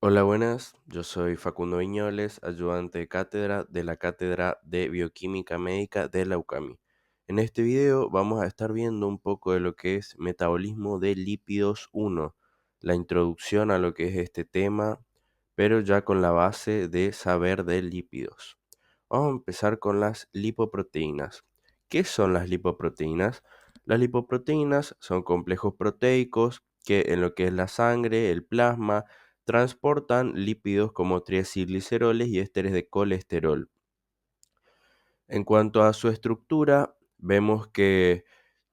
Hola, buenas. Yo soy Facundo Viñoles, ayudante de cátedra de la Cátedra de Bioquímica Médica de la UCAMI. En este video vamos a estar viendo un poco de lo que es metabolismo de lípidos 1, la introducción a lo que es este tema, pero ya con la base de saber de lípidos. Vamos a empezar con las lipoproteínas. ¿Qué son las lipoproteínas? Las lipoproteínas son complejos proteicos que en lo que es la sangre, el plasma, transportan lípidos como triacilgliceroles y ésteres de colesterol. En cuanto a su estructura, vemos que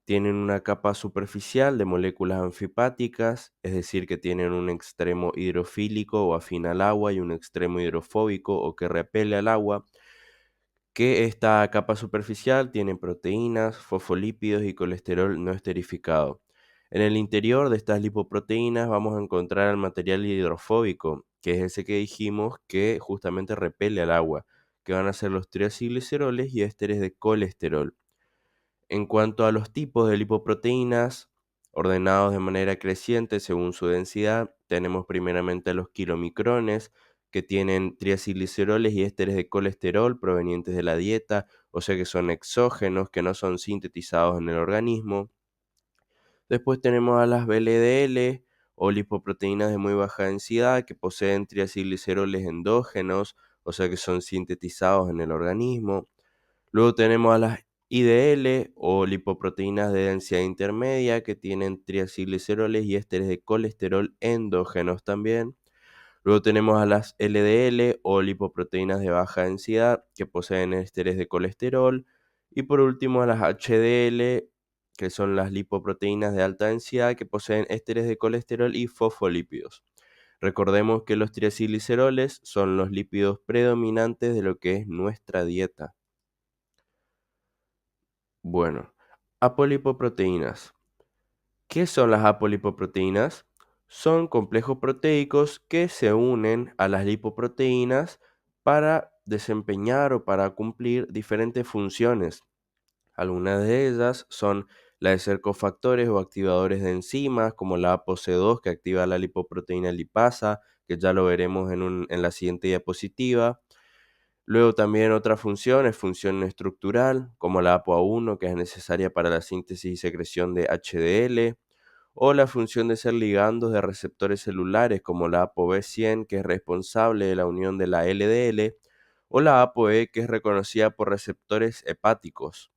tienen una capa superficial de moléculas anfipáticas, es decir, que tienen un extremo hidrofílico o afín al agua y un extremo hidrofóbico o que repele al agua, que esta capa superficial tiene proteínas, fosfolípidos y colesterol no esterificado. En el interior de estas lipoproteínas vamos a encontrar el material hidrofóbico, que es ese que dijimos que justamente repele al agua, que van a ser los triacilgliceroles y ésteres de colesterol. En cuanto a los tipos de lipoproteínas, ordenados de manera creciente según su densidad, tenemos primeramente los kilomicrones, que tienen triacilgliceroles y ésteres de colesterol provenientes de la dieta, o sea que son exógenos, que no son sintetizados en el organismo. Después tenemos a las VLDL o lipoproteínas de muy baja densidad que poseen triacilgliceroles endógenos, o sea que son sintetizados en el organismo. Luego tenemos a las IDL o lipoproteínas de densidad intermedia que tienen triacilgliceroles y ésteres de colesterol endógenos también. Luego tenemos a las LDL o lipoproteínas de baja densidad que poseen ésteres de colesterol. Y por último a las HDL, que son las lipoproteínas de alta densidad que poseen ésteres de colesterol y fosfolípidos. Recordemos que los triacilgliceroles son los lípidos predominantes de lo que es nuestra dieta. Bueno, apolipoproteínas. ¿Qué son las apolipoproteínas? Son complejos proteicos que se unen a las lipoproteínas para desempeñar o para cumplir diferentes funciones. Algunas de ellas son la de ser cofactores o activadores de enzimas, como la ApoC2 que activa la lipoproteína lipasa, que ya lo veremos en la siguiente diapositiva. Luego también otra función es función estructural, como la ApoA1, que es necesaria para la síntesis y secreción de HDL, o la función de ser ligandos de receptores celulares, como la ApoB100, que es responsable de la unión de la LDL, o la ApoE, que es reconocida por receptores hepáticos.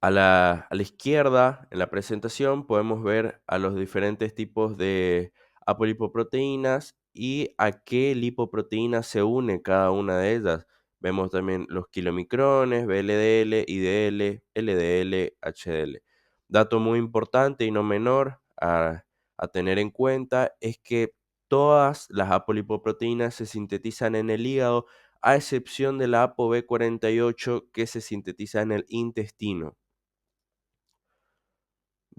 A la izquierda, en la presentación, podemos ver a los diferentes tipos de apolipoproteínas y a qué lipoproteína se une cada una de ellas. Vemos también los kilomicrones, VLDL, IDL, LDL, HDL. Dato muy importante y no menor a tener en cuenta es que todas las apolipoproteínas se sintetizan en el hígado, a excepción de la ApoB48 que se sintetiza en el intestino.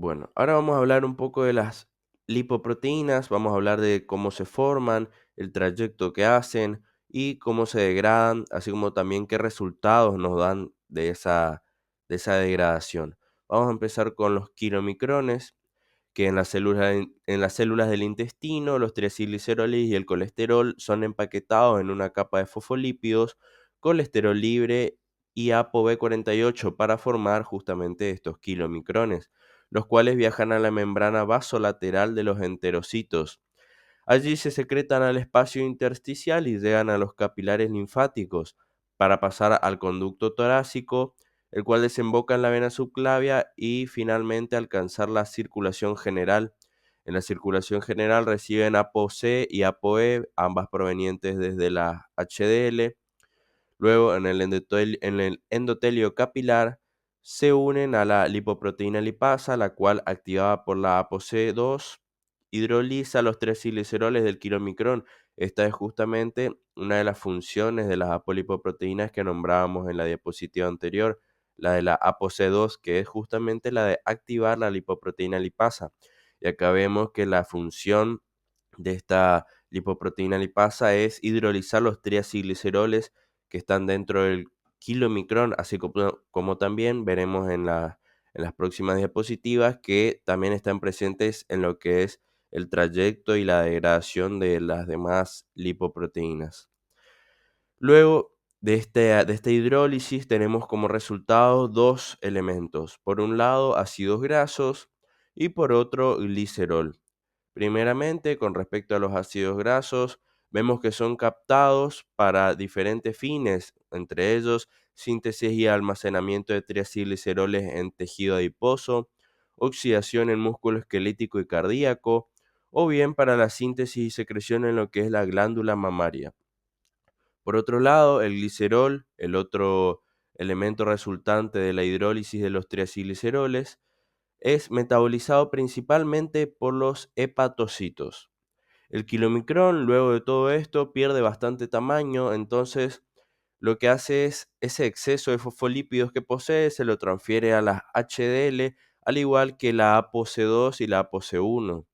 Bueno, ahora vamos a hablar un poco de las lipoproteínas, vamos a hablar de cómo se forman, el trayecto que hacen y cómo se degradan, así como también qué resultados nos dan de esa degradación. Vamos a empezar con los kilomicrones, que en las células del intestino, los triacilgliceroles y el colesterol son empaquetados en una capa de fosfolípidos, colesterol libre y ApoB48 para formar justamente estos kilomicrones, los cuales viajan a la membrana vasolateral de los enterocitos. Allí se secretan al espacio intersticial y llegan a los capilares linfáticos para pasar al conducto torácico, el cual desemboca en la vena subclavia y finalmente alcanzar la circulación general. En la circulación general reciben ApoC y ApoE, ambas provenientes desde la HDL. Luego, en el endotelio capilar, se unen a la lipoproteína lipasa, la cual, activada por la ApoC2, hidroliza los triacilgliceroles del kilomicrón. Esta es justamente una de las funciones de las apolipoproteínas que nombrábamos en la diapositiva anterior, la de la ApoC2, que es justamente la de activar la lipoproteína lipasa. Y acá vemos que la función de esta lipoproteína lipasa es hidrolizar los triacilgliceroles que están dentro del kilomicrón, así como también veremos en las próximas diapositivas que también están presentes en lo que es el trayecto y la degradación de las demás lipoproteínas. Luego de esta hidrólisis tenemos como resultado dos elementos. Por un lado, ácidos grasos y por otro, glicerol. Primeramente, con respecto a los ácidos grasos, vemos que son captados para diferentes fines, entre ellos síntesis y almacenamiento de triacilgliceroles en tejido adiposo, oxidación en músculo esquelético y cardíaco, o bien para la síntesis y secreción en lo que es la glándula mamaria. Por otro lado, el glicerol, el otro elemento resultante de la hidrólisis de los triacilgliceroles, es metabolizado principalmente por los hepatocitos. El kilomicrón, luego de todo esto, pierde bastante tamaño, entonces lo que hace es ese exceso de fosfolípidos que posee se lo transfiere a las HDL, al igual que la ApoC2 y la ApoC1.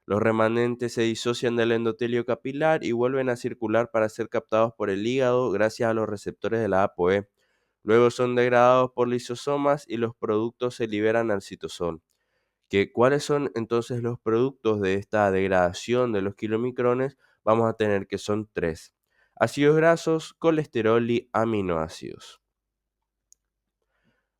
Los remanentes se disocian del endotelio capilar y vuelven a circular para ser captados por el hígado gracias a los receptores de la ApoE. Luego son degradados por lisosomas y los productos se liberan al citosol. ¿Cuáles son entonces los productos de esta degradación de los kilomicrones? Vamos a tener que son tres: ácidos grasos, colesterol y aminoácidos.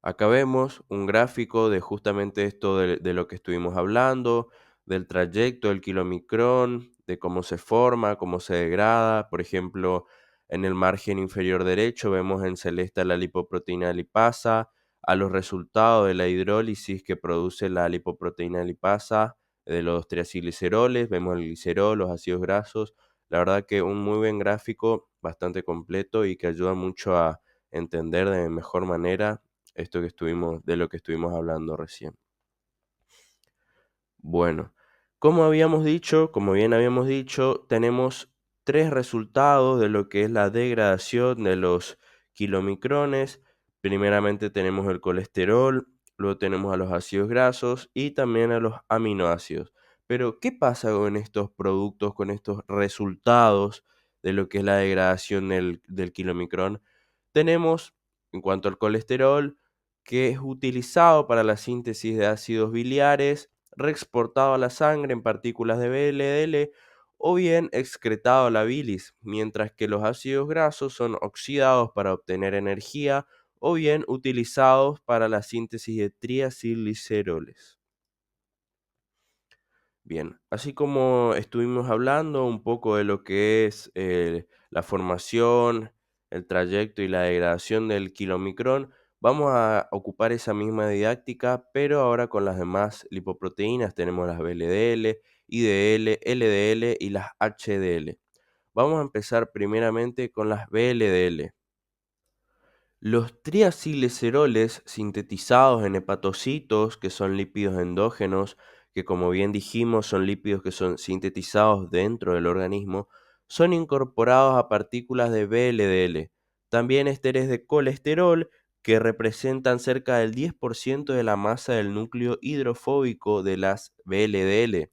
Acá vemos un gráfico de justamente esto de lo que estuvimos hablando, del trayecto del kilomicrón, de cómo se forma, cómo se degrada. Por ejemplo, en el margen inferior derecho vemos en celeste la lipoproteína lipasa, a los resultados de la hidrólisis que produce la lipoproteína lipasa de los triacilgliceroles, vemos el glicerol, los ácidos grasos. La verdad que un muy buen gráfico, bastante completo y que ayuda mucho a entender de mejor manera de lo que estuvimos hablando recién. Bueno, como bien habíamos dicho, tenemos tres resultados de lo que es la degradación de los kilomicrones. Primeramente tenemos el colesterol, luego tenemos a los ácidos grasos y también a los aminoácidos. Pero, ¿qué pasa con estos productos, con estos resultados de lo que es la degradación del kilomicrón? Tenemos, en cuanto al colesterol, que es utilizado para la síntesis de ácidos biliares, reexportado a la sangre en partículas de VLDL o bien excretado a la bilis, mientras que los ácidos grasos son oxidados para obtener energía o bien utilizados para la síntesis de triacilgliceroles. Bien, así como estuvimos hablando un poco de lo que es la formación, el trayecto y la degradación del kilomicrón, vamos a ocupar esa misma didáctica, pero ahora con las demás lipoproteínas. Tenemos las VLDL, IDL, LDL y las HDL. Vamos a empezar primeramente con las VLDL. Los triacilgliceroles sintetizados en hepatocitos, que son lípidos endógenos, que como bien dijimos son lípidos que son sintetizados dentro del organismo, son incorporados a partículas de VLDL. También ésteres de colesterol, que representan cerca del 10% de la masa del núcleo hidrofóbico de las VLDL.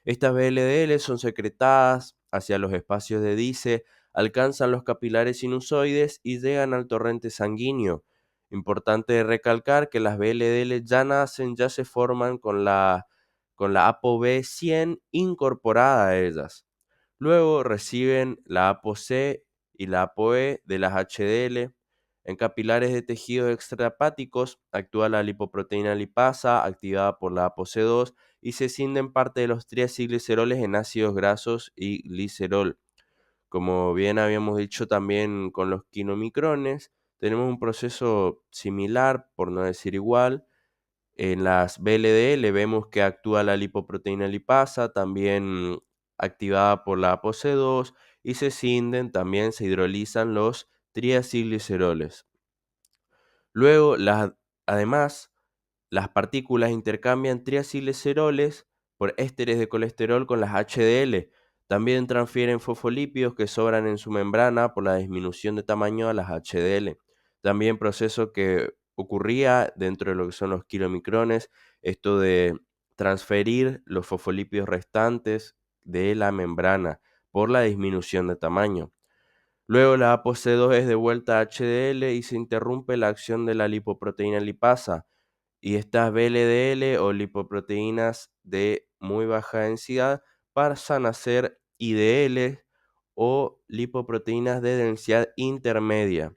Estas VLDL son secretadas hacia los espacios de Dice, alcanzan los capilares sinusoides y llegan al torrente sanguíneo. Importante recalcar que las VLDL ya se forman con la ApoB100 incorporada a ellas. Luego reciben la ApoC y la ApoE de las HDL. En capilares de tejidos extrahepáticos actúa la lipoproteína lipasa activada por la ApoC2 y se cinden parte de los triacilgliceroles en ácidos grasos y glicerol. Como bien habíamos dicho también con los kilomicrones, tenemos un proceso similar, por no decir igual. En las VLDL vemos que actúa la lipoproteína lipasa, también activada por la ApoC2, y se cinden, también se hidrolizan los triacilgliceroles. Luego, además, las partículas intercambian triacilgliceroles por ésteres de colesterol con las HDL. También transfieren fosfolípidos que sobran en su membrana por la disminución de tamaño a las HDL. También proceso que ocurría dentro de lo que son los kilomicrones, esto de transferir los fosfolípidos restantes de la membrana por la disminución de tamaño. Luego la ApoC2 es devuelta a HDL y se interrumpe la acción de la lipoproteína lipasa. y estas VLDL o lipoproteínas de muy baja densidad pasan a ser IDL o lipoproteínas de densidad intermedia.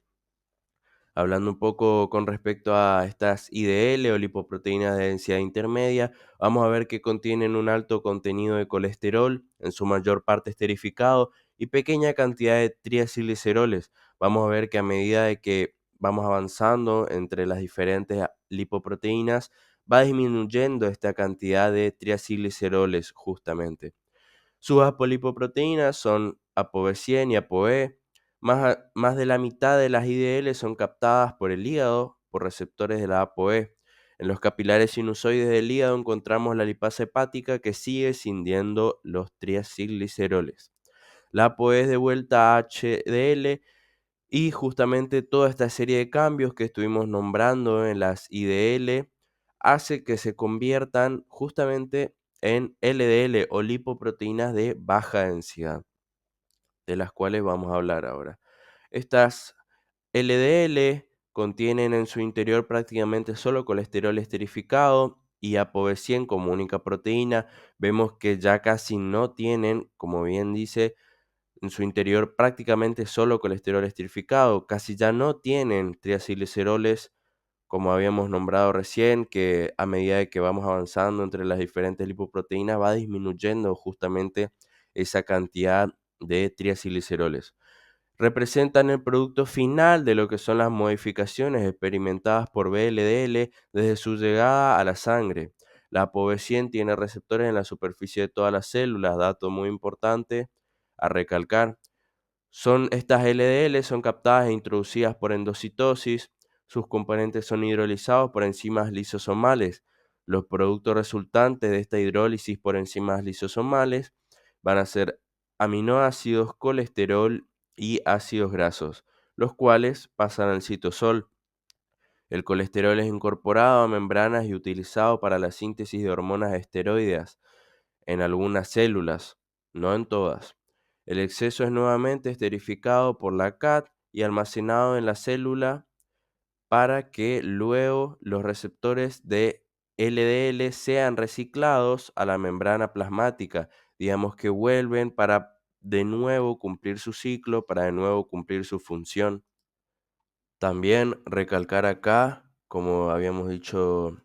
Hablando un poco con respecto a estas IDL o lipoproteínas de densidad intermedia, vamos a ver que contienen un alto contenido de colesterol, en su mayor parte esterificado, y pequeña cantidad de triacilgliceroles. Vamos a ver que a medida de que vamos avanzando entre las diferentes lipoproteínas, va disminuyendo esta cantidad de triacilgliceroles justamente. Sus apolipoproteínas son ApoB100 y ApoE. Más de la mitad de las IDL son captadas por el hígado por receptores de la ApoE. En los capilares sinusoides del hígado encontramos la lipasa hepática que sigue cindiendo los triacilgliceroles. La ApoE es de vuelta a HDL y justamente toda esta serie de cambios que estuvimos nombrando en las IDL hace que se conviertan justamente en LDL o lipoproteínas de baja densidad, de las cuales vamos a hablar ahora. Estas LDL contienen en su interior prácticamente solo colesterol esterificado y ApoB100 como única proteína. Vemos que ya casi no tienen, como bien dice, en su interior prácticamente solo colesterol esterificado, casi ya no tienen triacilgliceroles como habíamos nombrado recién, que a medida de que vamos avanzando entre las diferentes lipoproteínas va disminuyendo justamente esa cantidad de triacilgliceroles. Representan el producto final de lo que son las modificaciones experimentadas por VLDL desde su llegada a la sangre. La ApoB100 tiene receptores en la superficie de todas las células, dato muy importante a recalcar. Estas LDL son captadas e introducidas por endocitosis. Sus componentes son hidrolizados por enzimas lisosomales. Los productos resultantes de esta hidrólisis por enzimas lisosomales van a ser aminoácidos, colesterol y ácidos grasos, los cuales pasan al citosol. El colesterol es incorporado a membranas y utilizado para la síntesis de hormonas esteroideas en algunas células, no en todas. El exceso es nuevamente esterificado por la CAT y almacenado en la célula para que luego los receptores de LDL sean reciclados a la membrana plasmática, digamos que vuelven para de nuevo cumplir su ciclo, para de nuevo cumplir su función. También recalcar acá, como habíamos dicho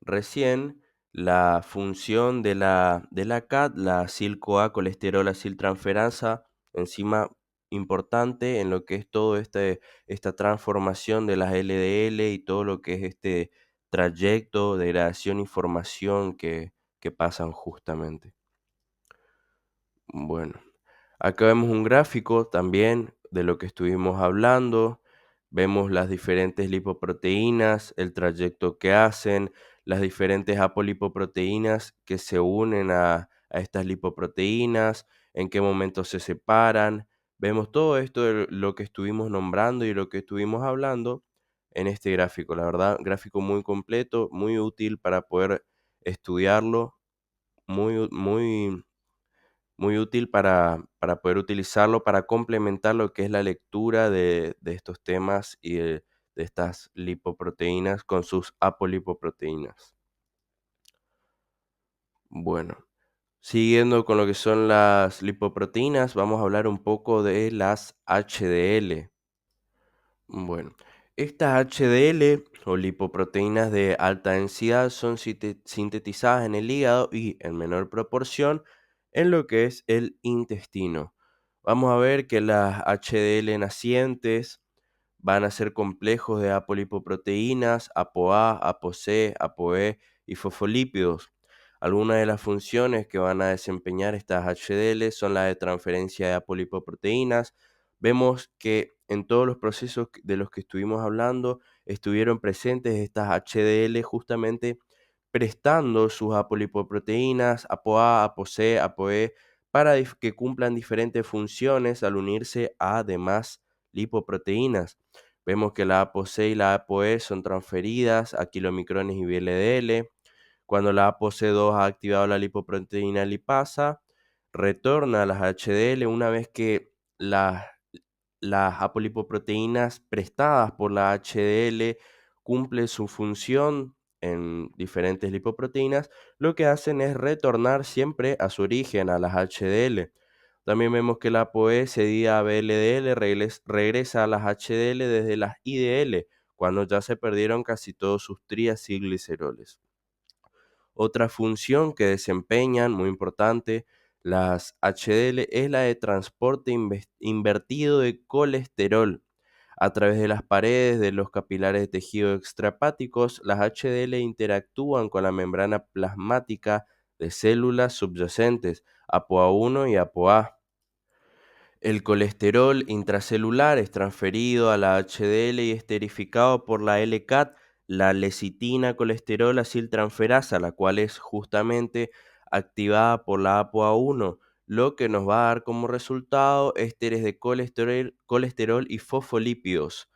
recién, la función de la CAT, la acil-CoA colesterol aciltransferasa, enzima importante en lo que es todo esta transformación de las LDL y todo lo que es este trayecto, degradación y formación que pasan justamente. Bueno, acá vemos un gráfico también de lo que estuvimos hablando. Vemos las diferentes lipoproteínas, el trayecto que hacen, las diferentes apolipoproteínas que se unen a estas lipoproteínas, en qué momento se separan. Vemos todo esto de lo que estuvimos nombrando y lo que estuvimos hablando en este gráfico. La verdad, gráfico muy completo, muy útil para poder estudiarlo, muy muy útil para poder utilizarlo, para complementar lo que es la lectura de estos temas y de estas lipoproteínas con sus apolipoproteínas. Bueno, siguiendo con lo que son las lipoproteínas, vamos a hablar un poco de las HDL. Bueno, estas HDL o lipoproteínas de alta densidad son sintetizadas en el hígado y en menor proporción en lo que es el intestino. Vamos a ver que las HDL nacientes van a ser complejos de apolipoproteínas, ApoA, ApoC, ApoE y fosfolípidos. Algunas de las funciones que van a desempeñar estas HDL son la de transferencia de apolipoproteínas. Vemos que en todos los procesos de los que estuvimos hablando estuvieron presentes estas HDL justamente prestando sus apolipoproteínas, ApoA, ApoC, ApoE, para que cumplan diferentes funciones al unirse a demás lipoproteínas. Vemos que la ApoC y la ApoE son transferidas a kilomicrones y VLDL. Cuando la ApoC2 ha activado la lipoproteína lipasa, retorna a las HDL una vez que las apolipoproteínas prestadas por la HDL cumplen su función en diferentes lipoproteínas, lo que hacen es retornar siempre a su origen, a las HDL. También vemos que la ApoE cedida a VLDL regresa a las HDL desde las IDL, cuando ya se perdieron casi todos sus triacilgliceroles. Otra función que desempeñan, muy importante, las HDL es la de transporte invertido de colesterol. A través de las paredes de los capilares de tejido extrahepáticos, las HDL interactúan con la membrana plasmática de células subyacentes, ApoA1 y ApoA. El colesterol intracelular es transferido a la HDL y esterificado por la LCAT, la lecitina colesterol aciltransferasa, la cual es justamente activada por la ApoA1, lo que nos va a dar como resultado ésteres de colesterol y fosfolípidos.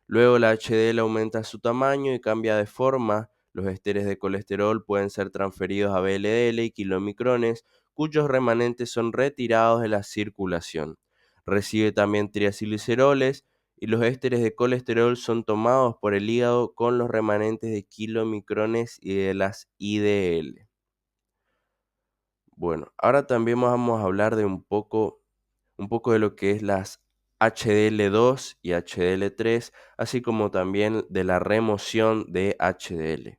Luego la HDL aumenta su tamaño y cambia de forma. Los ésteres de colesterol pueden ser transferidos a VLDL y kilomicrones, cuyos remanentes son retirados de la circulación. Recibe también triacilgliceroles y los ésteres de colesterol son tomados por el hígado con los remanentes de kilomicrones y de las IDL. Bueno, ahora también vamos a hablar de un poco de lo que es las HDL2 y HDL3, así como también de la remoción de HDL.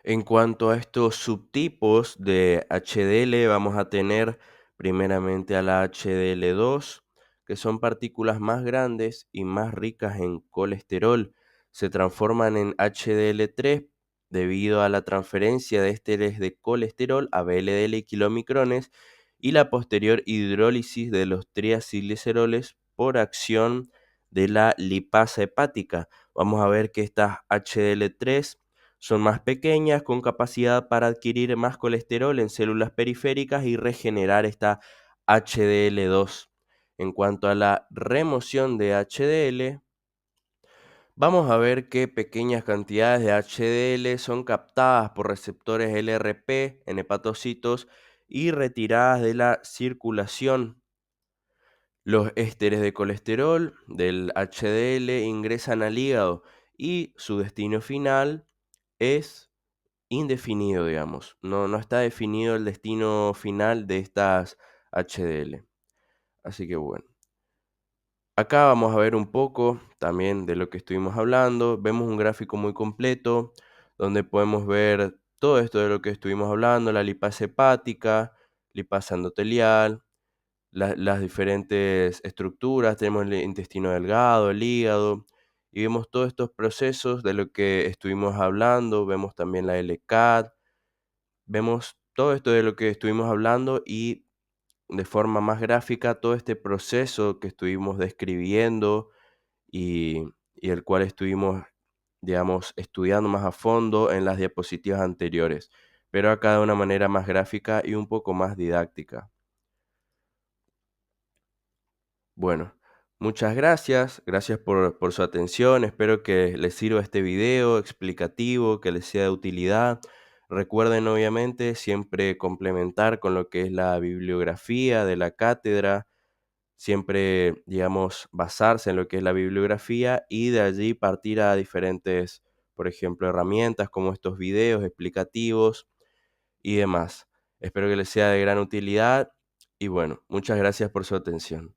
En cuanto a estos subtipos de HDL, vamos a tener primeramente a la HDL2, que son partículas más grandes y más ricas en colesterol. Se transforman en HDL3 debido a la transferencia de ésteres de colesterol a VLDL y kilomicrones y la posterior hidrólisis de los triacilgliceroles por acción de la lipasa hepática. Vamos a ver que estas HDL3 son más pequeñas, con capacidad para adquirir más colesterol en células periféricas y regenerar esta HDL2. En cuanto a la remoción de HDL, vamos a ver que pequeñas cantidades de HDL son captadas por receptores LRP en hepatocitos y retiradas de la circulación. Los ésteres de colesterol del HDL ingresan al hígado y su destino final es indefinido, digamos. No está definido el destino final de estas HDL. Así que bueno. Acá vamos a ver un poco también de lo que estuvimos hablando. Vemos un gráfico muy completo donde podemos ver todo esto de lo que estuvimos hablando, la lipasa hepática, lipasa endotelial, las diferentes estructuras. Tenemos el intestino delgado, el hígado, y vemos todos estos procesos de lo que estuvimos hablando. Vemos también la LCAT. Vemos todo esto de lo que estuvimos hablando y de forma más gráfica todo este proceso que estuvimos describiendo y el cual estuvimos, digamos, estudiando más a fondo en las diapositivas anteriores, pero acá de una manera más gráfica y un poco más didáctica. Bueno, muchas gracias por su atención, espero que les sirva este video explicativo, que les sea de utilidad. Recuerden obviamente siempre complementar con lo que es la bibliografía de la cátedra, siempre, digamos, basarse en lo que es la bibliografía y de allí partir a diferentes, por ejemplo, herramientas como estos videos explicativos y demás. Espero que les sea de gran utilidad y bueno, muchas gracias por su atención.